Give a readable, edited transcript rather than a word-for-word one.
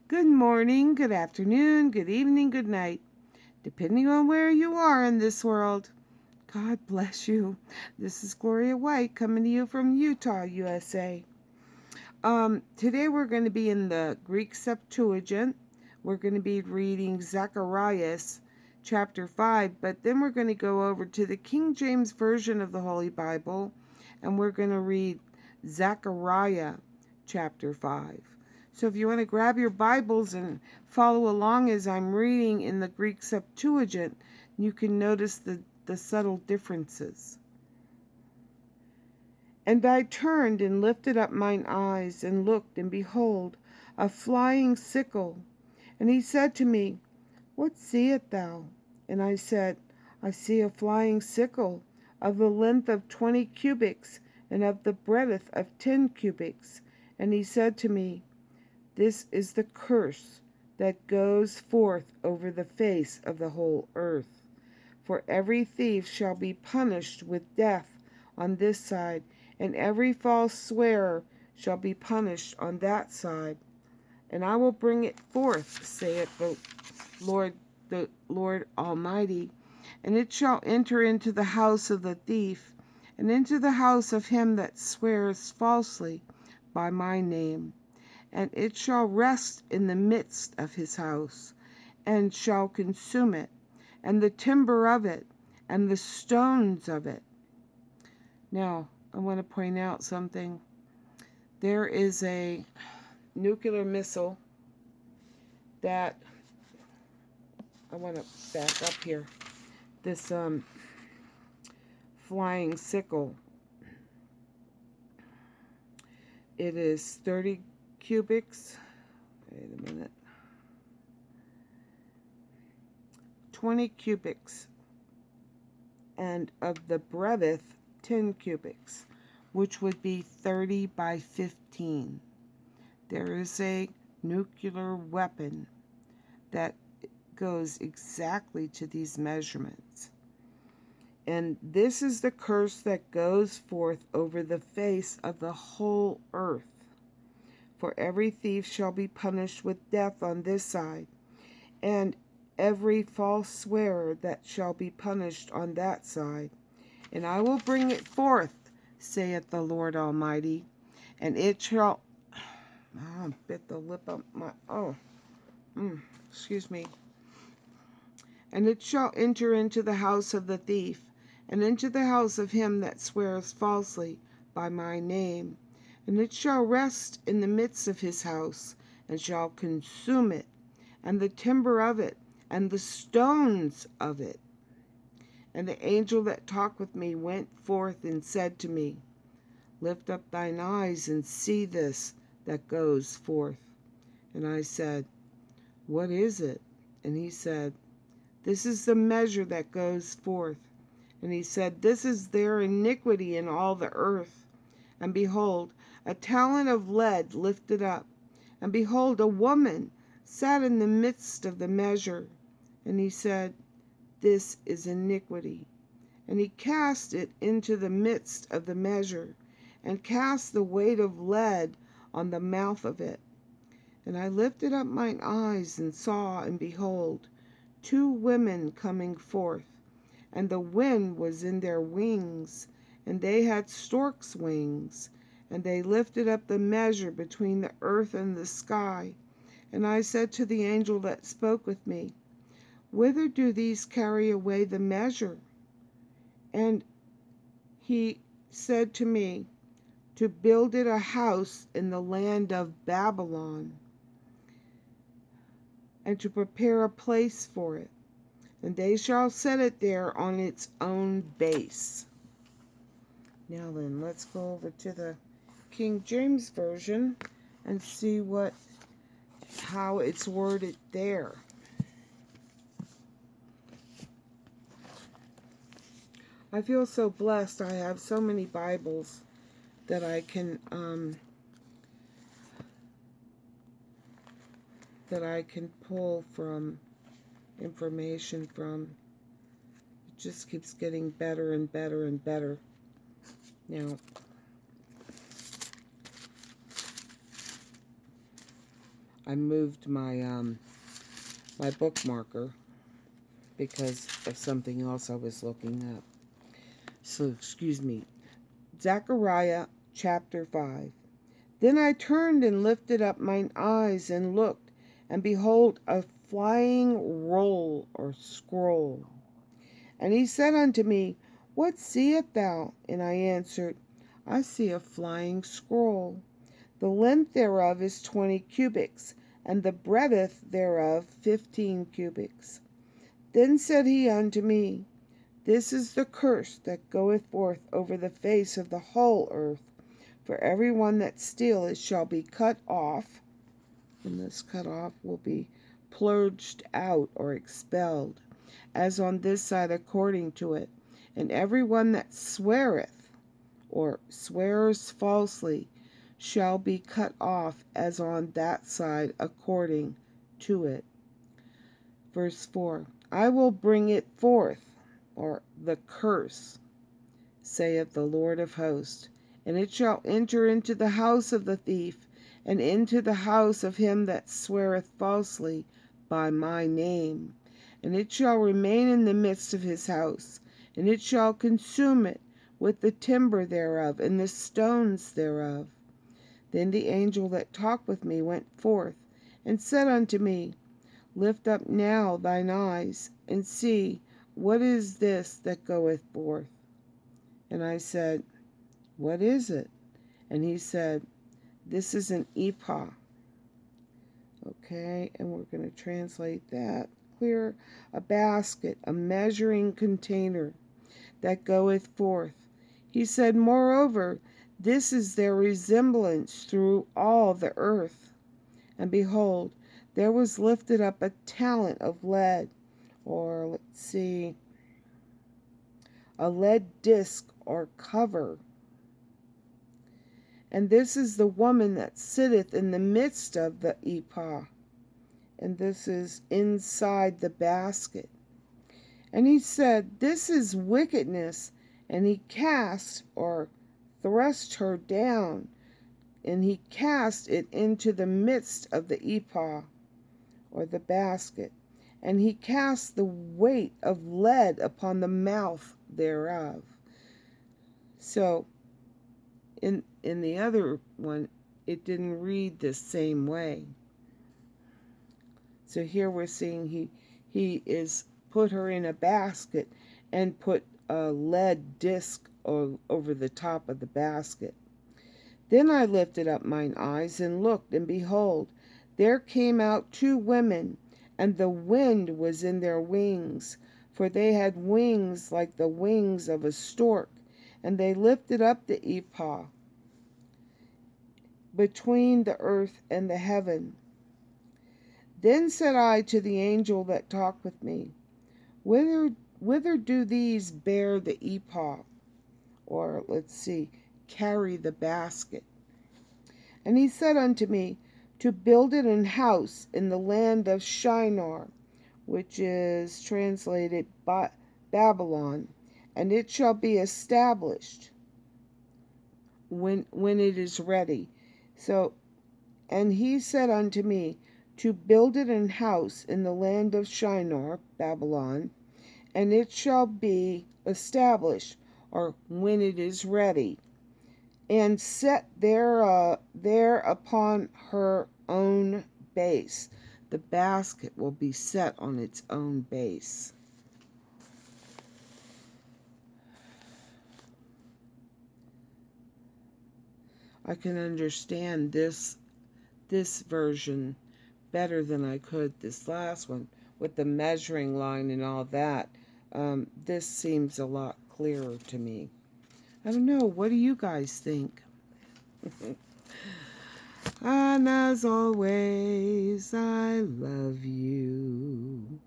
Good morning, good afternoon, good evening, good night, depending on where you are in this world. God bless you. This is Gloria White coming to you from Utah, USA. Today we're going to be in the Greek Septuagint. We're going to be reading Zacariah chapter 5, but then we're going to go over to the King James Version of the Holy Bible, and we're going to read Zacariah chapter 5. So if you want to grab your Bibles and follow along as I'm reading in the Greek Septuagint, you can notice the subtle differences. And I turned and lifted up mine eyes and looked, and behold, a flying sickle. And he said to me, What seest thou? And I said, I see a flying sickle, of the length of 20 cubits, and of the breadth of 10 cubits. And he said to me, This is the curse that goes forth over the face of the whole earth. For every thief shall be punished with death on this side, and every false swearer shall be punished on that side. And I will bring it forth, saith the Lord Almighty, and it shall enter into the house of the thief, and into the house of him that swears falsely by my name. And it shall rest in the midst of his house, and shall consume it, and the timber of it, and the stones of it. Now, I want to point out something. There is a nuclear missile that, I want to back up here. This flying sickle. It is 30 cubits. Wait a minute. 20 cubits. And of the breadth, 10 cubits, which would be 30 by 15. There is a nuclear weapon that goes exactly to these measurements. And this is the curse that goes forth over the face of the whole earth. For every thief shall be punished with death on this side, and every false swearer that shall be punished on that side. And I will bring it forth, saith the Lord Almighty, and it shall... I bit the lip up my... excuse me. And it shall enter into the house of the thief, and into the house of him that swears falsely by my name. And it shall rest in the midst of his house, and shall consume it, and the timber of it, and the stones of it. And the angel that talked with me went forth and said to me, Lift up thine eyes and see this that goes forth. And I said, What is it? And he said, This is the measure that goes forth. And he said, This is their iniquity in all the earth. And behold, a talent of lead lifted up. And behold, a woman sat in the midst of the measure. And he said, This is iniquity. And he cast it into the midst of the measure, and cast the weight of lead on the mouth of it. And I lifted up mine eyes, and saw, and behold, 2 women coming forth, and the wind was in their wings, and they had storks' wings, and they lifted up the measure between the earth and the sky. And I said to the angel that spoke with me, Whither do these carry away the measure? And he said to me, To build it a house in the land of Babylon, and to prepare a place for it. And they shall set it there on its own base. Now then, let's go over to the King James Version and see how it's worded there. I feel so blessed. I have so many Bibles that I can pull from information from. It just keeps getting better and better and better. Now, I moved my my bookmarker because of something else I was looking up. So, excuse me. Zacariah chapter 5. Then I turned and lifted up mine eyes and looked, and behold, a flying roll or scroll. And he said unto me, What seest thou? And I answered, I see a flying scroll. The length thereof is 20 cubits, and the breadth thereof 15 cubits. Then said he unto me, This is the curse that goeth forth over the face of the whole earth. For every one that stealeth shall be cut off, and this cut off will be purged out or expelled, as on this side according to it. And every one that sweareth, or swears falsely, shall be cut off, as on that side according to it. Verse 4. I will bring it forth, or the curse, saith the Lord of hosts, and it shall enter into the house of the thief, and into the house of him that sweareth falsely by my name. And it shall remain in the midst of his house, and it shall consume it with the timber thereof, and the stones thereof. Then the angel that talked with me went forth, and said unto me, Lift up now thine eyes, and see, what is this that goeth forth? And I said, What is it? And he said, This is an ephah. Okay, and we're going to translate that. Clear, a basket, a measuring container that goeth forth. He said, Moreover, this is their resemblance through all the earth. And behold, there was lifted up a talent of lead, or let's see, a lead disc or cover. And this is the woman that sitteth in the midst of the ephah, and this is inside the basket. And he said, This is wickedness. And he cast or thrust her down, and he cast it into the midst of the ephah, or the basket. And he cast the weight of lead upon the mouth thereof. So, in the other one, it didn't read the same way. So here we're seeing he is put her in a basket and put a lead disc over the top of the basket. Then I lifted up mine eyes and looked, and behold, there came out 2 women, and the wind was in their wings, for they had wings like the wings of a stork, and they lifted up the ephah between the earth and the heaven. Then said I to the angel that talked with me, Whither do these bear the ephah? Or, let's see, carry the basket. And he said unto me, To build it an house in the land of Shinar, which is translated Babylon, and it shall be established when it is ready. So, and he said unto me, To build it an house in the land of Shinar, Babylon, and it shall be established, or when it is ready, and set there upon her own base. The basket will be set on its own base. I can understand this version better than I could this last one with the measuring line and all that. This seems a lot clearer to me. I don't know. What do you guys think? And as always, I love you.